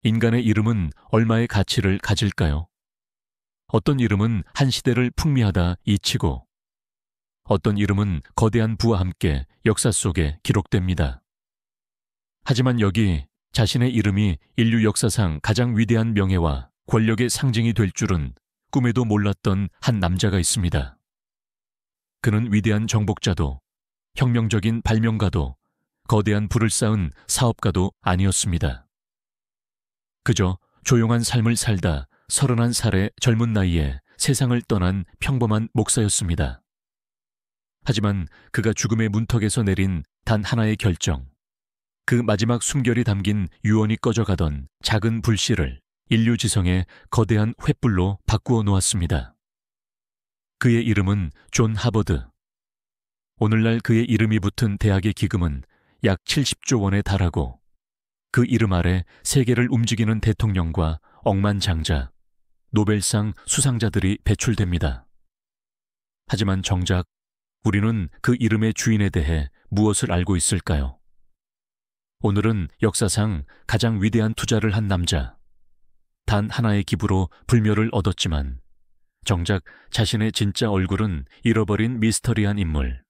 인간의 이름은 얼마의 가치를 가질까요? 어떤 이름은 한 시대를 풍미하다 잊히고, 어떤 이름은 거대한 부와 함께 역사 속에 기록됩니다. 하지만 여기 자신의 이름이 인류 역사상 가장 위대한 명예와 권력의 상징이 될 줄은 꿈에도 몰랐던 한 남자가 있습니다. 그는 위대한 정복자도, 혁명적인 발명가도, 거대한 부를 쌓은 사업가도 아니었습니다. 그저 조용한 삶을 살다 31살의 젊은 나이에 세상을 떠난 평범한 목사였습니다. 하지만 그가 죽음의 문턱에서 내린 단 하나의 결정, 그 마지막 숨결이 담긴 유언이 꺼져가던 작은 불씨를 인류 지성의 거대한 횃불로 바꾸어 놓았습니다. 그의 이름은 존 하버드. 오늘날 그의 이름이 붙은 대학의 기금은 약 70조 원에 달하고, 그 이름 아래 세계를 움직이는 대통령과 억만장자, 노벨상 수상자들이 배출됩니다. 하지만 정작 우리는 그 이름의 주인에 대해 무엇을 알고 있을까요? 오늘은 역사상 가장 위대한 투자를 한 남자, 단 하나의 기부로 불멸을 얻었지만 정작 자신의 진짜 얼굴은 잃어버린 미스터리한 인물,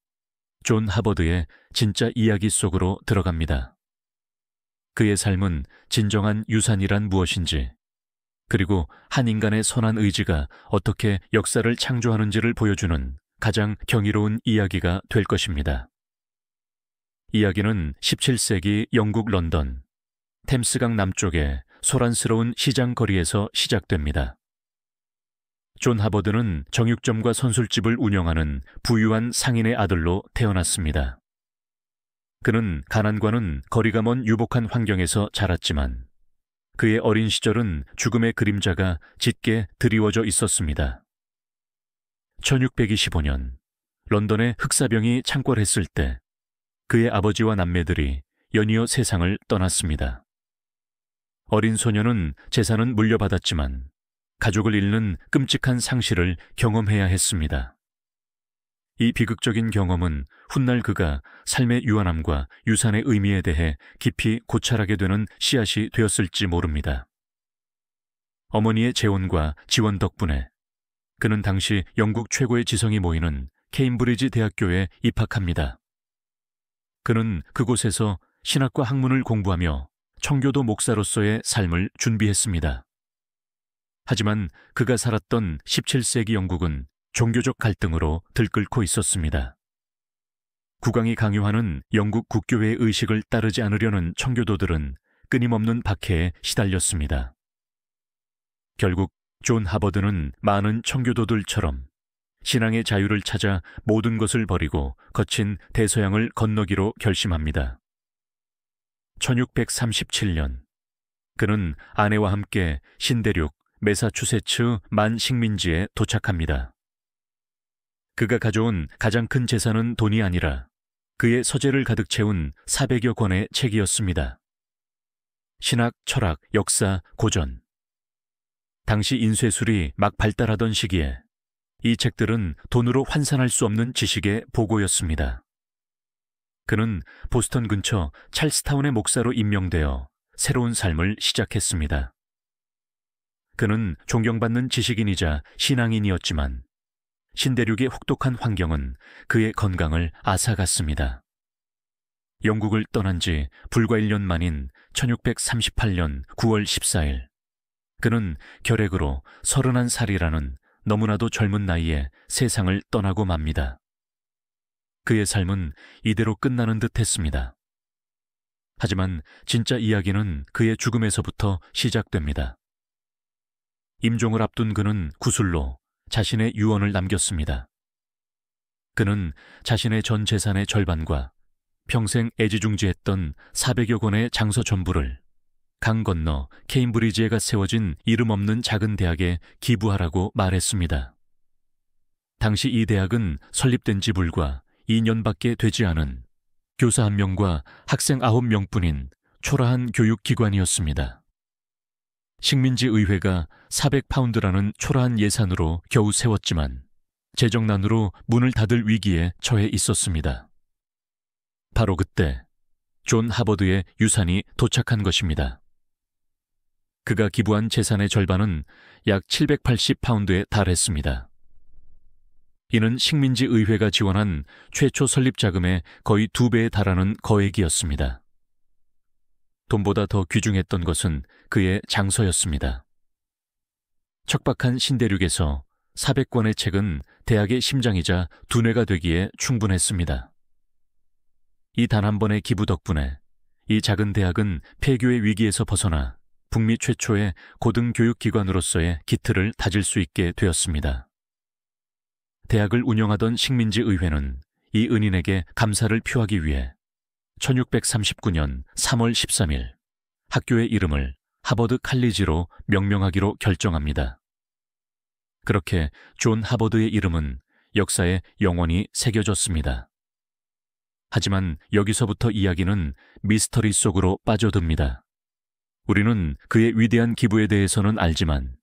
존 하버드의 진짜 이야기 속으로 들어갑니다. 그의 삶은 진정한 유산이란 무엇인지, 그리고 한 인간의 선한 의지가 어떻게 역사를 창조하는지를 보여주는 가장 경이로운 이야기가 될 것입니다. 이야기는 17세기 영국 런던, 템스강 남쪽의 소란스러운 시장 거리에서 시작됩니다. 존 하버드는 정육점과 선술집을 운영하는 부유한 상인의 아들로 태어났습니다. 그는 가난과는 거리가 먼 유복한 환경에서 자랐지만 그의 어린 시절은 죽음의 그림자가 짙게 드리워져 있었습니다. 1625년 런던의 흑사병이 창궐했을 때 그의 아버지와 남매들이 연이어 세상을 떠났습니다. 어린 소녀는 재산은 물려받았지만 가족을 잃는 끔찍한 상실을 경험해야 했습니다. 이 비극적인 경험은 훗날 그가 삶의 유한함과 유산의 의미에 대해 깊이 고찰하게 되는 씨앗이 되었을지 모릅니다. 어머니의 재혼과 지원 덕분에 그는 당시 영국 최고의 지성이 모이는 케임브리지 대학교에 입학합니다. 그는 그곳에서 신학과 학문을 공부하며 청교도 목사로서의 삶을 준비했습니다. 하지만 그가 살았던 17세기 영국은 종교적 갈등으로 들끓고 있었습니다. 국왕이 강요하는 영국 국교회의 의식을 따르지 않으려는 청교도들은 끊임없는 박해에 시달렸습니다. 결국 존 하버드는 많은 청교도들처럼 신앙의 자유를 찾아 모든 것을 버리고 거친 대서양을 건너기로 결심합니다. 1637년 그는 아내와 함께 신대륙 매사추세츠 만 식민지에 도착합니다. 그가 가져온 가장 큰 재산은 돈이 아니라 그의 서재를 가득 채운 400여 권의 책이었습니다. 신학, 철학, 역사, 고전. 당시 인쇄술이 막 발달하던 시기에 이 책들은 돈으로 환산할 수 없는 지식의 보고였습니다. 그는 보스턴 근처 찰스타운의 목사로 임명되어 새로운 삶을 시작했습니다. 그는 존경받는 지식인이자 신앙인이었지만 신대륙의 혹독한 환경은 그의 건강을 앗아갔습니다. 영국을 떠난 지 불과 1년 만인 1638년 9월 14일 그는 결핵으로 31살이라는 너무나도 젊은 나이에 세상을 떠나고 맙니다. 그의 삶은 이대로 끝나는 듯 했습니다. 하지만 진짜 이야기는 그의 죽음에서부터 시작됩니다. 임종을 앞둔 그는 구슬로 자신의 유언을 남겼습니다. 그는 자신의 전 재산의 절반과 평생 애지중지했던 400여 권의 장서 전부를 강 건너 케임브리지에가 세워진 이름 없는 작은 대학에 기부하라고 말했습니다. 당시 이 대학은 설립된 지 불과 2년밖에 되지 않은 교사 1명과 학생 9명뿐인 초라한 교육기관이었습니다. 식민지 의회가 400파운드라는 초라한 예산으로 겨우 세웠지만 재정난으로 문을 닫을 위기에 처해 있었습니다. 바로 그때 존 하버드의 유산이 도착한 것입니다. 그가 기부한 재산의 절반은 약 780파운드에 달했습니다. 이는 식민지 의회가 지원한 최초 설립 자금의 거의 2배에 달하는 거액이었습니다. 돈보다 더 귀중했던 것은 그의 장서였습니다. 척박한 신대륙에서 400권의 책은 대학의 심장이자 두뇌가 되기에 충분했습니다. 이 단 한 번의 기부 덕분에 이 작은 대학은 폐교의 위기에서 벗어나 북미 최초의 고등교육기관으로서의 기틀을 다질 수 있게 되었습니다. 대학을 운영하던 식민지 의회는 이 은인에게 감사를 표하기 위해 1639년 3월 13일 학교의 이름을 하버드 칼리지로 명명하기로 결정합니다. 그렇게 존 하버드의 이름은 역사에 영원히 새겨졌습니다. 하지만 여기서부터 이야기는 미스터리 속으로 빠져듭니다. 우리는 그의 위대한 기부에 대해서는 알지만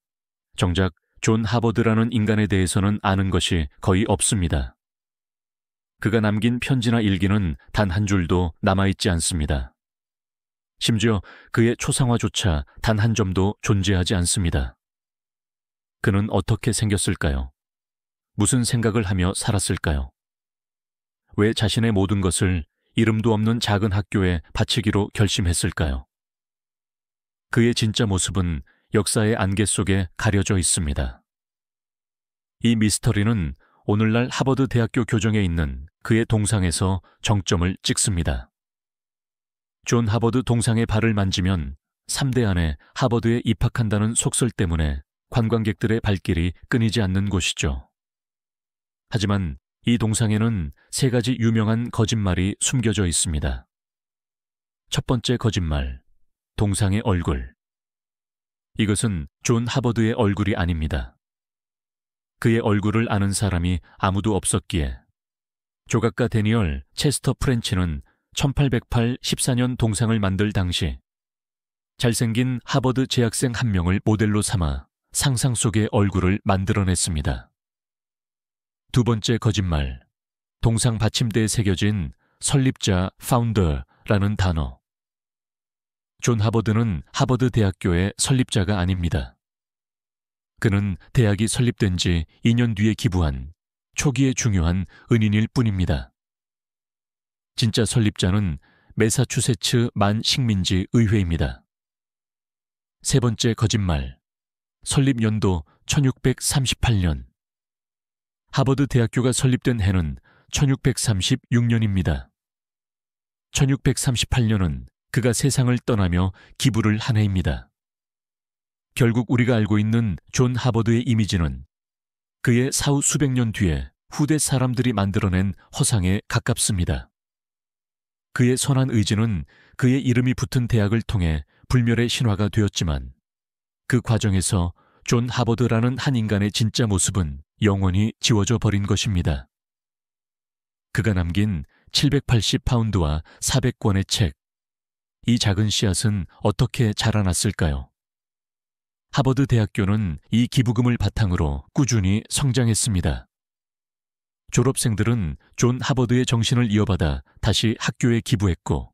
정작 존 하버드라는 인간에 대해서는 아는 것이 거의 없습니다. 그가 남긴 편지나 일기는 단 한 줄도 남아있지 않습니다. 심지어 그의 초상화조차 단 한 점도 존재하지 않습니다. 그는 어떻게 생겼을까요? 무슨 생각을 하며 살았을까요? 왜 자신의 모든 것을 이름도 없는 작은 학교에 바치기로 결심했을까요? 그의 진짜 모습은 역사의 안개 속에 가려져 있습니다. 이 미스터리는 오늘날 하버드 대학교 교정에 있는 그의 동상에서 정점을 찍습니다. 존 하버드 동상의 발을 만지면 3대 안에 하버드에 입학한다는 속설 때문에 관광객들의 발길이 끊이지 않는 곳이죠. 하지만 이 동상에는 3가지 유명한 거짓말이 숨겨져 있습니다. 첫 번째 거짓말, 동상의 얼굴. 이것은 존 하버드의 얼굴이 아닙니다. 그의 얼굴을 아는 사람이 아무도 없었기에 조각가 데니얼 체스터 프렌치는 1808 14년 동상을 만들 당시 잘생긴 하버드 재학생 한 명을 모델로 삼아 상상 속의 얼굴을 만들어냈습니다. 두 번째 거짓말, 동상 받침대에 새겨진 설립자 (founder라는) 단어. 존 하버드는 하버드 대학교의 설립자가 아닙니다. 그는 대학이 설립된 지 2년 뒤에 기부한 초기에 중요한 은인일 뿐입니다. 진짜 설립자는 매사추세츠 만식민지 의회입니다. 세 번째 거짓말, 설립 연도 1638년. 하버드 대학교가 설립된 해는 1636년입니다. 1638년은 그가 세상을 떠나며 기부를 한 해입니다. 결국 우리가 알고 있는 존 하버드의 이미지는 그의 사후 수백 년 뒤에 후대 사람들이 만들어낸 허상에 가깝습니다. 그의 선한 의지는 그의 이름이 붙은 대학을 통해 불멸의 신화가 되었지만 그 과정에서 존 하버드라는 한 인간의 진짜 모습은 영원히 지워져 버린 것입니다. 그가 남긴 780파운드와 400권의 책, 이 작은 씨앗은 어떻게 자라났을까요? 하버드 대학교는 이 기부금을 바탕으로 꾸준히 성장했습니다. 졸업생들은 존 하버드의 정신을 이어받아 다시 학교에 기부했고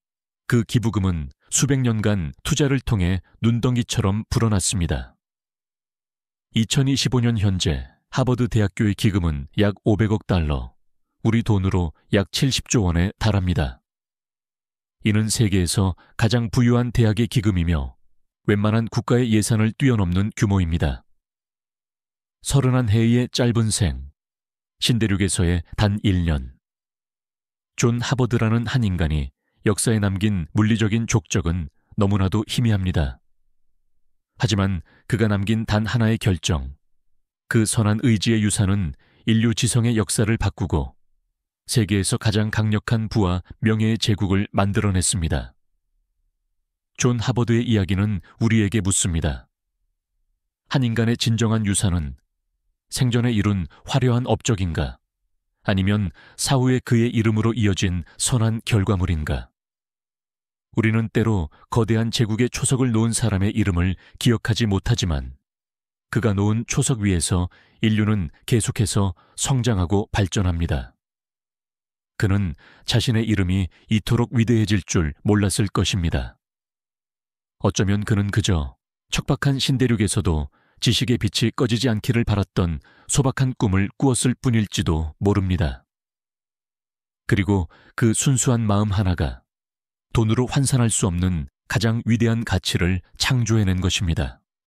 그 기부금은 수백 년간 투자를 통해 눈덩이처럼 불어났습니다. 2025년 현재 하버드 대학교의 기금은 약 500억 달러, 우리 돈으로 약 70조 원에 달합니다. 이는 세계에서 가장 부유한 대학의 기금이며 웬만한 국가의 예산을 뛰어넘는 규모입니다. 31해의 짧은 생, 신대륙에서의 단 1년. 존 하버드라는 한 인간이 역사에 남긴 물리적인 족적은 너무나도 희미합니다. 하지만 그가 남긴 단 하나의 결정, 그 선한 의지의 유산은 인류 지성의 역사를 바꾸고 세계에서 가장 강력한 부와 명예의 제국을 만들어냈습니다. 존 하버드의 이야기는 우리에게 묻습니다. 한 인간의 진정한 유산은 생전에 이룬 화려한 업적인가? 아니면 사후에 그의 이름으로 이어진 선한 결과물인가? 우리는 때로 거대한 제국의 초석을 놓은 사람의 이름을 기억하지 못하지만 그가 놓은 초석 위에서 인류는 계속해서 성장하고 발전합니다. 그는 자신의 이름이 이토록 위대해질 줄 몰랐을 것입니다. 어쩌면 그는 그저 척박한 신대륙에서도 지식의 빛이 꺼지지 않기를 바랐던 소박한 꿈을 꾸었을 뿐일지도 모릅니다. 그리고 그 순수한 마음 하나가 돈으로 환산할 수 없는 가장 위대한 가치를 창조해낸 것입니다.